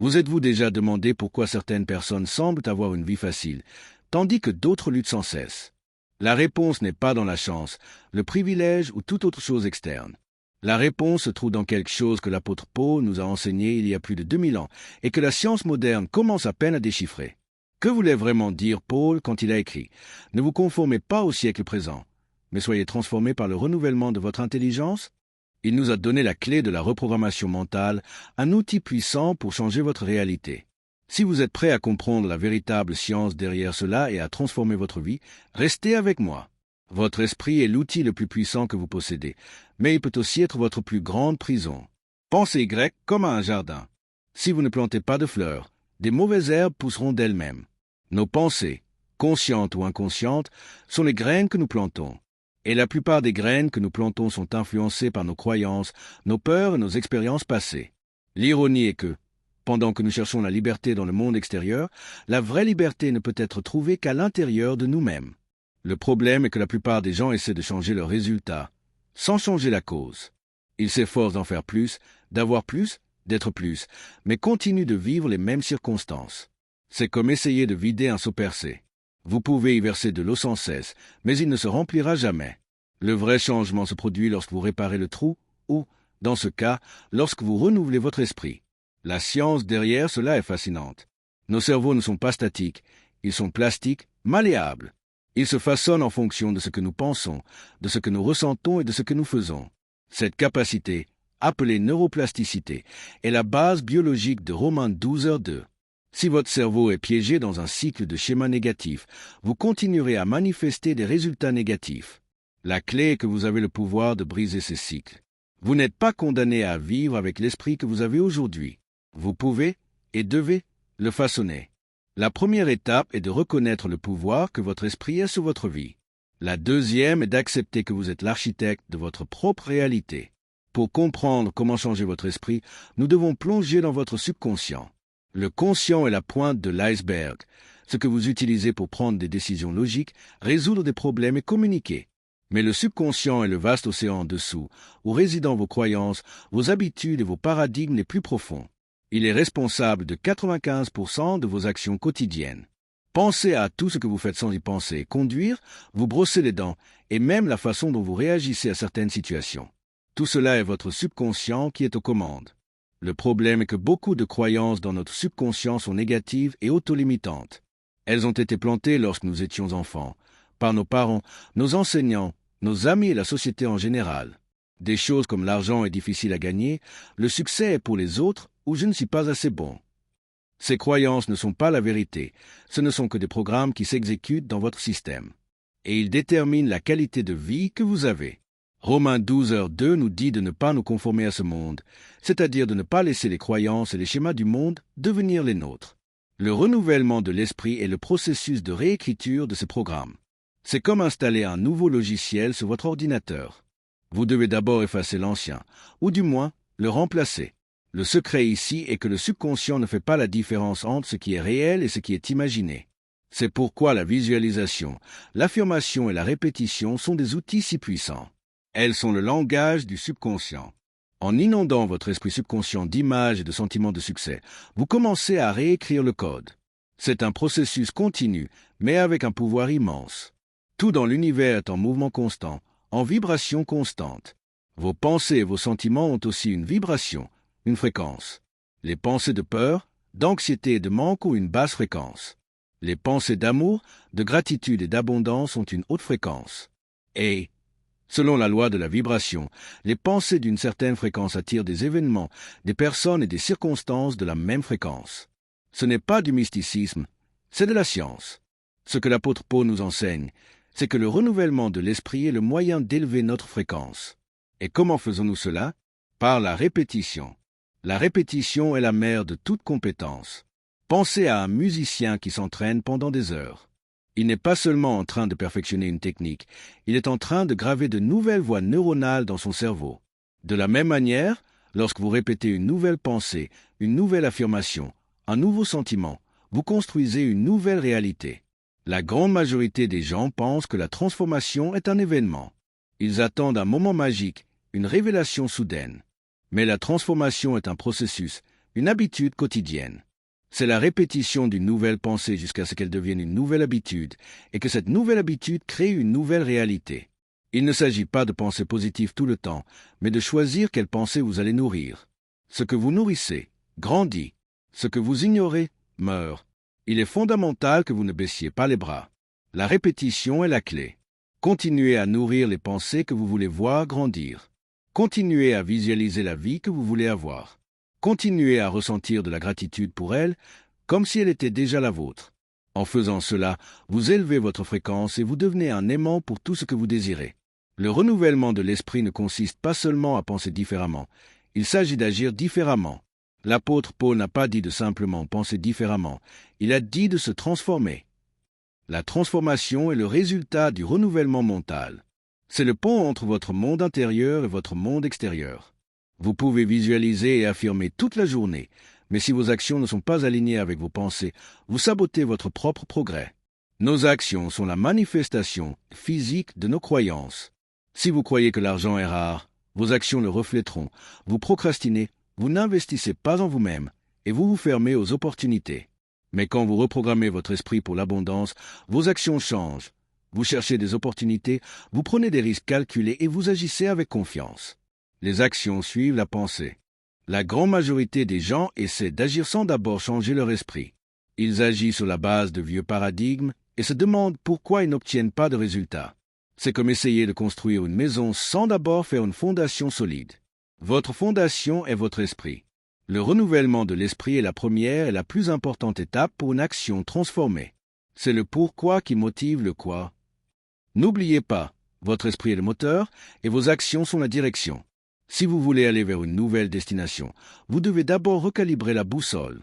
Vous êtes-vous déjà demandé pourquoi certaines personnes semblent avoir une vie facile, tandis que d'autres luttent sans cesse? La réponse n'est pas dans la chance, le privilège ou toute autre chose externe. La réponse se trouve dans quelque chose que l'apôtre Paul nous a enseigné il y a plus de 2000 ans et que la science moderne commence à peine à déchiffrer. Que voulait vraiment dire Paul quand il a écrit « Ne vous conformez pas au siècle présent, mais soyez transformés par le renouvellement de votre intelligence » Il nous a donné la clé de la reprogrammation mentale, un outil puissant pour changer votre réalité. Si vous êtes prêt à comprendre la véritable science derrière cela et à transformer votre vie, restez avec moi. Votre esprit est l'outil le plus puissant que vous possédez, mais il peut aussi être votre plus grande prison. Pensez grec comme à un jardin. Si vous ne plantez pas de fleurs, des mauvaises herbes pousseront d'elles-mêmes. Nos pensées, conscientes ou inconscientes, sont les graines que nous plantons. Et la plupart des graines que nous plantons sont influencées par nos croyances, nos peurs et nos expériences passées. L'ironie est que, pendant que nous cherchons la liberté dans le monde extérieur, la vraie liberté ne peut être trouvée qu'à l'intérieur de nous-mêmes. Le problème est que la plupart des gens essaient de changer leurs résultats, sans changer la cause. Ils s'efforcent d'en faire plus, d'avoir plus, d'être plus, mais continuent de vivre les mêmes circonstances. C'est comme essayer de vider un seau percé. Vous pouvez y verser de l'eau sans cesse, mais il ne se remplira jamais. Le vrai changement se produit lorsque vous réparez le trou, ou, dans ce cas, lorsque vous renouvelez votre esprit. La science derrière cela est fascinante. Nos cerveaux ne sont pas statiques, ils sont plastiques, malléables. Ils se façonnent en fonction de ce que nous pensons, de ce que nous ressentons et de ce que nous faisons. Cette capacité, appelée neuroplasticité, est la base biologique de Romains 12:2. Si votre cerveau est piégé dans un cycle de schémas négatifs, vous continuerez à manifester des résultats négatifs. La clé est que vous avez le pouvoir de briser ces cycles. Vous n'êtes pas condamné à vivre avec l'esprit que vous avez aujourd'hui. Vous pouvez et devez le façonner. La première étape est de reconnaître le pouvoir que votre esprit a sur votre vie. La deuxième est d'accepter que vous êtes l'architecte de votre propre réalité. Pour comprendre comment changer votre esprit, nous devons plonger dans votre subconscient. Le conscient est la pointe de l'iceberg, ce que vous utilisez pour prendre des décisions logiques, résoudre des problèmes et communiquer. Mais le subconscient est le vaste océan en dessous, où résident vos croyances, vos habitudes et vos paradigmes les plus profonds. Il est responsable de 95% de vos actions quotidiennes. Pensez à tout ce que vous faites sans y penser, conduire, vous brosser les dents, et même la façon dont vous réagissez à certaines situations. Tout cela est votre subconscient qui est aux commandes. Le problème est que beaucoup de croyances dans notre subconscient sont négatives et autolimitantes. Elles ont été plantées lorsque nous étions enfants, par nos parents, nos enseignants, nos amis et la société en général. Des choses comme l'argent est difficile à gagner, le succès est pour les autres ou je ne suis pas assez bon. Ces croyances ne sont pas la vérité, ce ne sont que des programmes qui s'exécutent dans votre système. Et ils déterminent la qualité de vie que vous avez. Romains 12:2 nous dit de ne pas nous conformer à ce monde, c'est-à-dire de ne pas laisser les croyances et les schémas du monde devenir les nôtres. Le renouvellement de l'esprit est le processus de réécriture de ces programmes. C'est comme installer un nouveau logiciel sur votre ordinateur. Vous devez d'abord effacer l'ancien, ou du moins le remplacer. Le secret ici est que le subconscient ne fait pas la différence entre ce qui est réel et ce qui est imaginé. C'est pourquoi la visualisation, l'affirmation et la répétition sont des outils si puissants. Elles sont le langage du subconscient. En inondant votre esprit subconscient d'images et de sentiments de succès, vous commencez à réécrire le code. C'est un processus continu, mais avec un pouvoir immense. Tout dans l'univers est en mouvement constant, en vibration constante. Vos pensées et vos sentiments ont aussi une vibration, une fréquence. Les pensées de peur, d'anxiété et de manque ont une basse fréquence. Les pensées d'amour, de gratitude et d'abondance ont une haute fréquence. Et, selon la loi de la vibration, les pensées d'une certaine fréquence attirent des événements, des personnes et des circonstances de la même fréquence. Ce n'est pas du mysticisme, c'est de la science. Ce que l'apôtre Paul nous enseigne, c'est que le renouvellement de l'esprit est le moyen d'élever notre fréquence. Et comment faisons-nous cela? Par la répétition. La répétition est la mère de toute compétence. Pensez à un musicien qui s'entraîne pendant des heures. Il n'est pas seulement en train de perfectionner une technique, il est en train de graver de nouvelles voies neuronales dans son cerveau. De la même manière, lorsque vous répétez une nouvelle pensée, une nouvelle affirmation, un nouveau sentiment, vous construisez une nouvelle réalité. La grande majorité des gens pensent que la transformation est un événement. Ils attendent un moment magique, une révélation soudaine. Mais la transformation est un processus, une habitude quotidienne. C'est la répétition d'une nouvelle pensée jusqu'à ce qu'elle devienne une nouvelle habitude, et que cette nouvelle habitude crée une nouvelle réalité. Il ne s'agit pas de penser positif tout le temps, mais de choisir quelle pensée vous allez nourrir. Ce que vous nourrissez grandit. Ce que vous ignorez meurt. Il est fondamental que vous ne baissiez pas les bras. La répétition est la clé. Continuez à nourrir les pensées que vous voulez voir grandir. Continuez à visualiser la vie que vous voulez avoir. Continuez à ressentir de la gratitude pour elle, comme si elle était déjà la vôtre. En faisant cela, vous élevez votre fréquence et vous devenez un aimant pour tout ce que vous désirez. Le renouvellement de l'esprit ne consiste pas seulement à penser différemment, il s'agit d'agir différemment. L'apôtre Paul n'a pas dit de simplement penser différemment, il a dit de se transformer. La transformation est le résultat du renouvellement mental. C'est le pont entre votre monde intérieur et votre monde extérieur. Vous pouvez visualiser et affirmer toute la journée, mais si vos actions ne sont pas alignées avec vos pensées, vous sabotez votre propre progrès. Nos actions sont la manifestation physique de nos croyances. Si vous croyez que l'argent est rare, vos actions le reflèteront. Vous procrastinez, vous n'investissez pas en vous-même, et vous vous fermez aux opportunités. Mais quand vous reprogrammez votre esprit pour l'abondance, vos actions changent. Vous cherchez des opportunités, vous prenez des risques calculés et vous agissez avec confiance. Les actions suivent la pensée. La grande majorité des gens essaient d'agir sans d'abord changer leur esprit. Ils agissent sur la base de vieux paradigmes et se demandent pourquoi ils n'obtiennent pas de résultats. C'est comme essayer de construire une maison sans d'abord faire une fondation solide. Votre fondation est votre esprit. Le renouvellement de l'esprit est la première et la plus importante étape pour une action transformée. C'est le pourquoi qui motive le quoi. N'oubliez pas, votre esprit est le moteur et vos actions sont la direction. Si vous voulez aller vers une nouvelle destination, vous devez d'abord recalibrer la boussole.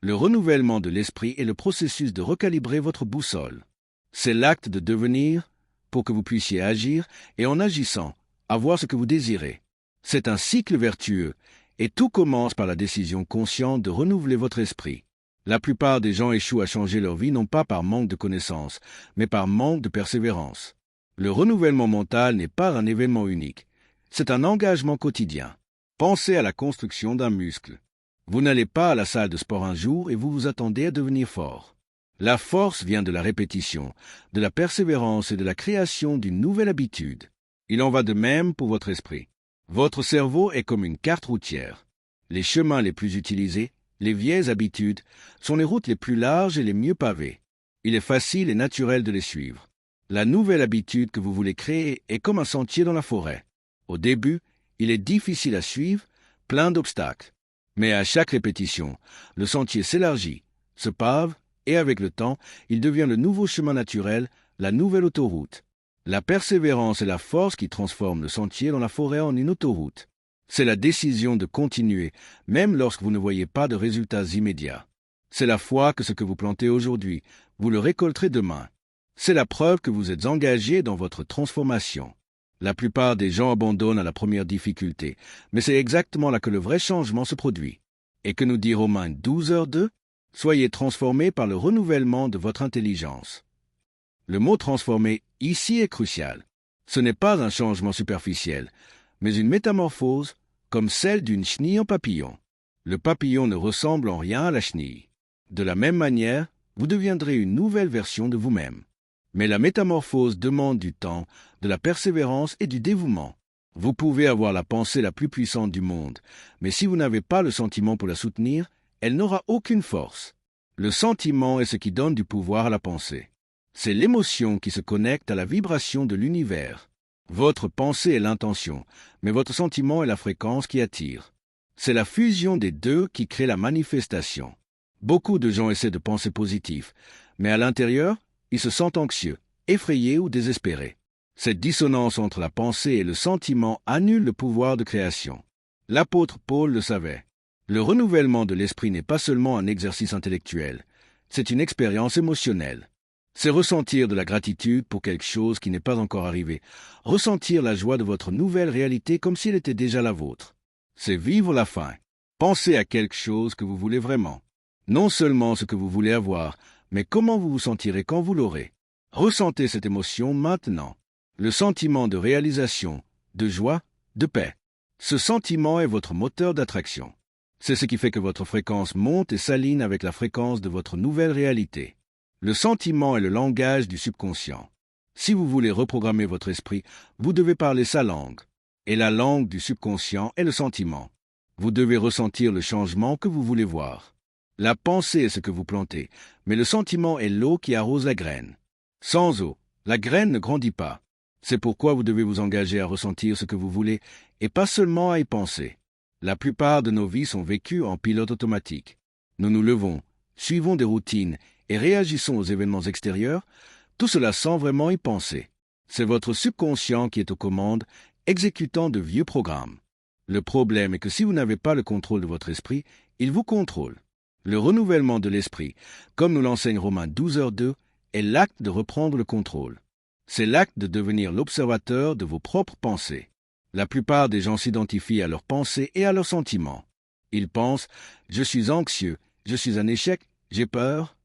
Le renouvellement de l'esprit est le processus de recalibrer votre boussole. C'est l'acte de devenir pour que vous puissiez agir et en agissant, avoir ce que vous désirez. C'est un cycle vertueux et tout commence par la décision consciente de renouveler votre esprit. La plupart des gens échouent à changer leur vie non pas par manque de connaissances, mais par manque de persévérance. Le renouvellement mental n'est pas un événement unique. C'est un engagement quotidien. Pensez à la construction d'un muscle. Vous n'allez pas à la salle de sport un jour et vous vous attendez à devenir fort. La force vient de la répétition, de la persévérance et de la création d'une nouvelle habitude. Il en va de même pour votre esprit. Votre cerveau est comme une carte routière. Les chemins les plus utilisés, les vieilles habitudes, sont les routes les plus larges et les mieux pavées. Il est facile et naturel de les suivre. La nouvelle habitude que vous voulez créer est comme un sentier dans la forêt. Au début, il est difficile à suivre, plein d'obstacles. Mais à chaque répétition, le sentier s'élargit, se pave, et avec le temps, il devient le nouveau chemin naturel, la nouvelle autoroute. La persévérance est la force qui transforme le sentier dans la forêt en une autoroute. C'est la décision de continuer, même lorsque vous ne voyez pas de résultats immédiats. C'est la foi que ce que vous plantez aujourd'hui, vous le récolterez demain. C'est la preuve que vous êtes engagé dans votre transformation. La plupart des gens abandonnent à la première difficulté, mais c'est exactement là que le vrai changement se produit. Et que nous dit Romains 12h2 ? Soyez transformés par le renouvellement de votre intelligence. Le mot transformer ici est crucial. Ce n'est pas un changement superficiel, mais une métamorphose comme celle d'une chenille en papillon. Le papillon ne ressemble en rien à la chenille. De la même manière, vous deviendrez une nouvelle version de vous-même. Mais la métamorphose demande du temps, de la persévérance et du dévouement. Vous pouvez avoir la pensée la plus puissante du monde, mais si vous n'avez pas le sentiment pour la soutenir, elle n'aura aucune force. Le sentiment est ce qui donne du pouvoir à la pensée. C'est l'émotion qui se connecte à la vibration de l'univers. Votre pensée est l'intention, mais votre sentiment est la fréquence qui attire. C'est la fusion des deux qui crée la manifestation. Beaucoup de gens essaient de penser positif, mais à l'intérieur, ils se sentent anxieux, effrayés ou désespérés. Cette dissonance entre la pensée et le sentiment annule le pouvoir de création. L'apôtre Paul le savait. Le renouvellement de l'esprit n'est pas seulement un exercice intellectuel, c'est une expérience émotionnelle. C'est ressentir de la gratitude pour quelque chose qui n'est pas encore arrivé, ressentir la joie de votre nouvelle réalité comme si elle était déjà la vôtre. C'est vivre la faim. Pensez à quelque chose que vous voulez vraiment. Non seulement ce que vous voulez avoir, mais comment vous vous sentirez quand vous l'aurez. Ressentez cette émotion maintenant. Le sentiment de réalisation, de joie, de paix. Ce sentiment est votre moteur d'attraction. C'est ce qui fait que votre fréquence monte et s'aligne avec la fréquence de votre nouvelle réalité. Le sentiment est le langage du subconscient. Si vous voulez reprogrammer votre esprit, vous devez parler sa langue. Et la langue du subconscient est le sentiment. Vous devez ressentir le changement que vous voulez voir. La pensée est ce que vous plantez, mais le sentiment est l'eau qui arrose la graine. Sans eau, la graine ne grandit pas. C'est pourquoi vous devez vous engager à ressentir ce que vous voulez et pas seulement à y penser. La plupart de nos vies sont vécues en pilote automatique. Nous nous levons, suivons des routines et réagissons aux événements extérieurs, tout cela sans vraiment y penser. C'est votre subconscient qui est aux commandes, exécutant de vieux programmes. Le problème est que si vous n'avez pas le contrôle de votre esprit, il vous contrôle. Le renouvellement de l'esprit, comme nous l'enseigne Romains 12h2, est l'acte de reprendre le contrôle. C'est l'acte de devenir l'observateur de vos propres pensées. La plupart des gens s'identifient à leurs pensées et à leurs sentiments. Ils pensent « je suis anxieux, je suis un échec, j'ai peur ».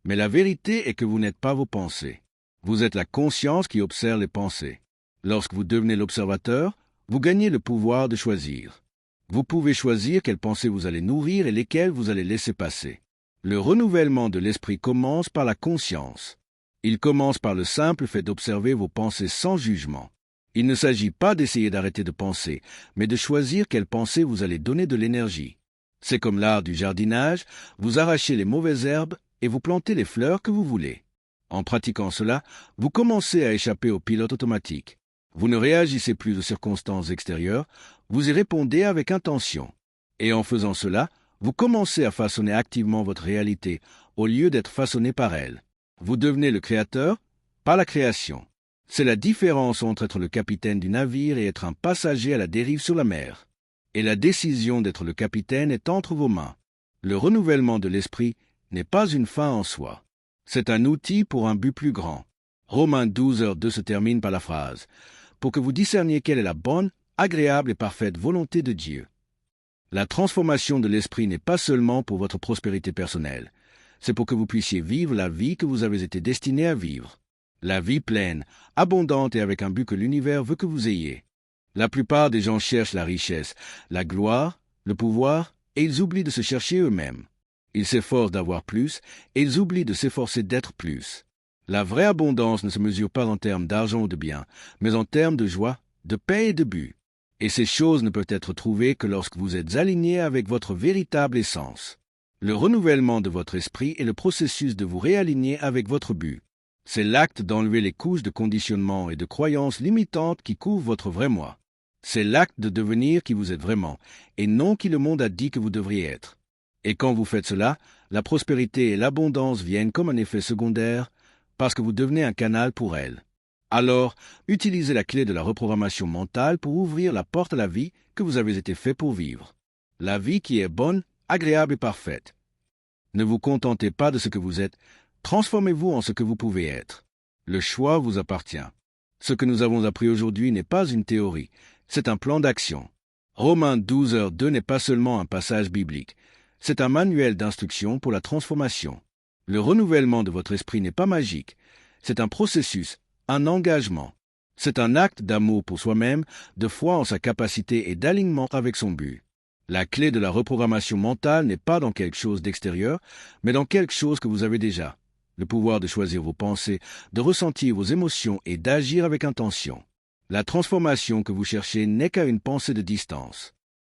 Mais la vérité est que vous n'êtes pas vos pensées. Vous êtes la conscience qui observe les pensées. Lorsque vous devenez l'observateur, vous gagnez le pouvoir de choisir. Vous pouvez choisir quelles pensées vous allez nourrir et lesquelles vous allez laisser passer. Le renouvellement de l'esprit commence par la conscience. Il commence par le simple fait d'observer vos pensées sans jugement. Il ne s'agit pas d'essayer d'arrêter de penser, mais de choisir quelles pensées vous allez donner de l'énergie. C'est comme l'art du jardinage, vous arrachez les mauvaises herbes et vous plantez les fleurs que vous voulez. En pratiquant cela, vous commencez à échapper au pilote automatique. Vous ne réagissez plus aux circonstances extérieures, vous y répondez avec intention. Et en faisant cela, vous commencez à façonner activement votre réalité au lieu d'être façonné par elle. Vous devenez le créateur, pas la création. C'est la différence entre être le capitaine du navire et être un passager à la dérive sur la mer. Et la décision d'être le capitaine est entre vos mains. Le renouvellement de l'esprit n'est pas une fin en soi. C'est un outil pour un but plus grand. Romains 12h2 se termine par la phrase « Pour que vous discerniez quelle est la bonne, agréable et parfaite volonté de Dieu ». La transformation de l'esprit n'est pas seulement pour votre prospérité personnelle. C'est pour que vous puissiez vivre la vie que vous avez été destiné à vivre. La vie pleine, abondante et avec un but que l'univers veut que vous ayez. La plupart des gens cherchent la richesse, la gloire, le pouvoir, et ils oublient de se chercher eux-mêmes. Ils s'efforcent d'avoir plus, et ils oublient de s'efforcer d'être plus. La vraie abondance ne se mesure pas en termes d'argent ou de biens, mais en termes de joie, de paix et de but. Et ces choses ne peuvent être trouvées que lorsque vous êtes aligné avec votre véritable essence. Le renouvellement de votre esprit est le processus de vous réaligner avec votre but. C'est l'acte d'enlever les couches de conditionnement et de croyances limitantes qui couvrent votre vrai moi. C'est l'acte de devenir qui vous êtes vraiment, et non qui le monde a dit que vous devriez être. Et quand vous faites cela, la prospérité et l'abondance viennent comme un effet secondaire, parce que vous devenez un canal pour elles. Alors, utilisez la clé de la reprogrammation mentale pour ouvrir la porte à la vie que vous avez été fait pour vivre. La vie qui est bonne, agréable et parfaite. Ne vous contentez pas de ce que vous êtes, transformez-vous en ce que vous pouvez être. Le choix vous appartient. Ce que nous avons appris aujourd'hui n'est pas une théorie, c'est un plan d'action. Romains 12h2 n'est pas seulement un passage biblique, c'est un manuel d'instruction pour la transformation. Le renouvellement de votre esprit n'est pas magique, c'est un processus, un engagement. C'est un acte d'amour pour soi-même, de foi en sa capacité et d'alignement avec son but. La clé de la reprogrammation mentale n'est pas dans quelque chose d'extérieur, mais dans quelque chose que vous avez déjà. Le pouvoir de choisir vos pensées, de ressentir vos émotions et d'agir avec intention. La transformation que vous cherchez n'est qu'à une pensée de distance.